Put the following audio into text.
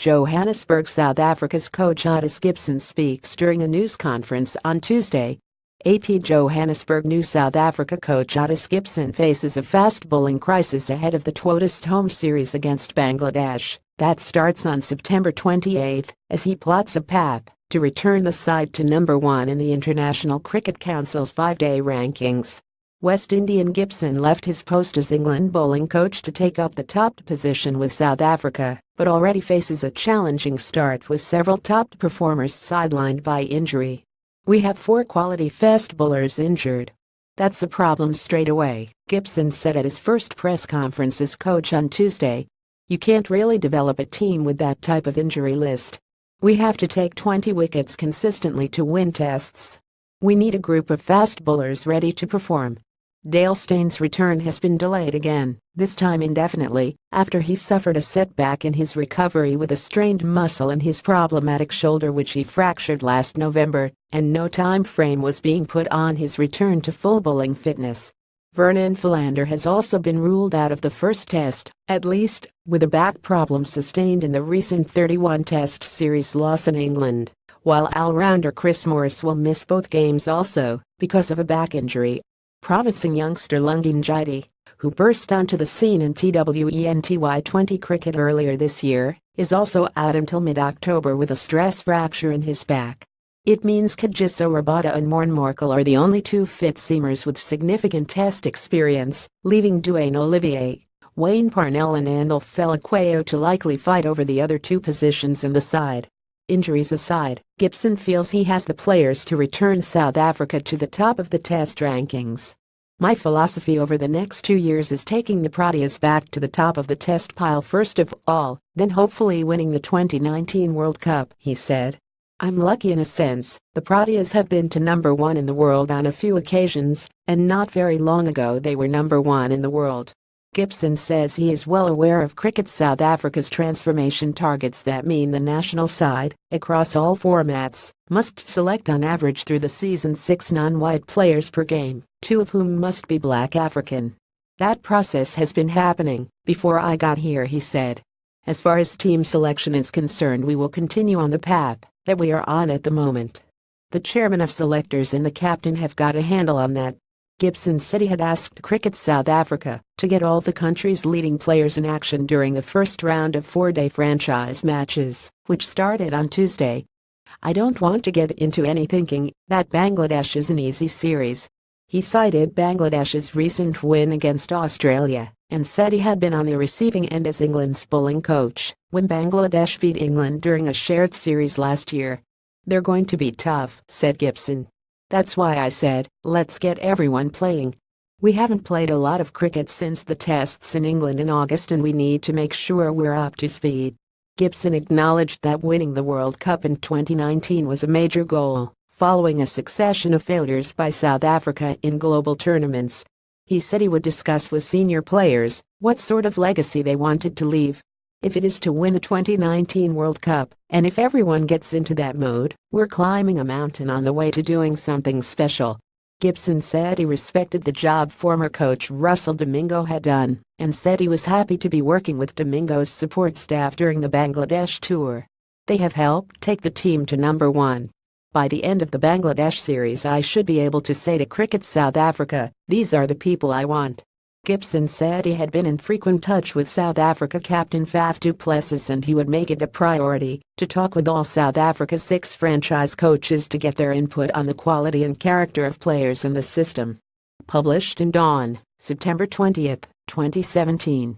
Johannesburg, South Africa's coach Ottis Gibson speaks during a news conference on Tuesday. AP Johannesburg News. South Africa coach Ottis Gibson faces a fast bowling crisis ahead of the Test home series against Bangladesh that starts on September 28 as he plots a path to return the side to number 1 in the International Cricket Council's 5-day rankings. West Indian Gibson left his post as England bowling coach to take up the top position with South Africa, but already faces a challenging start with several top performers sidelined by injury. "We have 4 quality fast bowlers injured. That's a problem straight away," Gibson said at his first press conference as coach on Tuesday. "You can't really develop a team with that type of injury list. We have to take 20 wickets consistently to win tests. We need a group of fast bowlers ready to perform." Dale Stein's return has been delayed again, this time indefinitely, after he suffered a setback in his recovery with a strained muscle in his problematic shoulder which he fractured last November, and no time frame was being put on his return to full bowling fitness. Vernon Philander has also been ruled out of the first test, at least, with a back problem sustained in the recent 31-test series loss in England, while all-rounder Chris Morris will miss both games also, because of a back injury. Promising youngster Lungi Njiti, who burst onto the scene in Twenty20 cricket earlier this year, is also out until mid-October with a stress fracture in his back. It means Kagiso Rabada and Morne Morkel are the only 2 fit seamers with significant test experience, leaving Duane Olivier, Wayne Parnell and Andal Felaqueo to likely fight over the other 2 positions in the side. Injuries aside, Gibson feels he has the players to return South Africa to the top of the test rankings. "My philosophy over the next 2 years is taking the Proteas back to the top of the test pile first of all, then hopefully winning the 2019 World Cup," he said. "I'm lucky in a sense. The Proteas have been to number 1 in the world on a few occasions, and not very long ago they were number 1 in the world." Gibson says he is well aware of Cricket South Africa's transformation targets that mean the national side, across all formats, must select on average through the season 6 non-white players per game, 2 of whom must be Black African. "That process has been happening before I got here," he said. "As far as team selection is concerned, we will continue on the path that we are on at the moment. The chairman of selectors and the captain have got a handle on that." Gibson said he had asked Cricket South Africa to get all the country's leading players in action during the first round of 4-day franchise matches, which started on Tuesday. "I don't want to get into any thinking that Bangladesh is an easy series." He cited Bangladesh's recent win against Australia and said he had been on the receiving end as England's bowling coach when Bangladesh beat England during a shared series last year. "They're going to be tough," said Gibson. "That's why I said, let's get everyone playing. We haven't played a lot of cricket since the tests in England in August and we need to make sure we're up to speed." Gibson acknowledged that winning the World Cup in 2019 was a major goal, following a succession of failures by South Africa in global tournaments. He said he would discuss with senior players what sort of legacy they wanted to leave. "If it is to win the 2019 World Cup, and if everyone gets into that mode, we're climbing a mountain on the way to doing something special." Gibson said he respected the job former coach Russell Domingo had done, and said he was happy to be working with Domingo's support staff during the Bangladesh tour. "They have helped take the team to number 1. By the end of the Bangladesh series I should be able to say to Cricket South Africa, these are the people I want." Gibson said he had been in frequent touch with South Africa captain Faf du Plessis and he would make it a priority to talk with all South Africa's 6 franchise coaches to get their input on the quality and character of players in the system. Published in Dawn, September 20, 2017.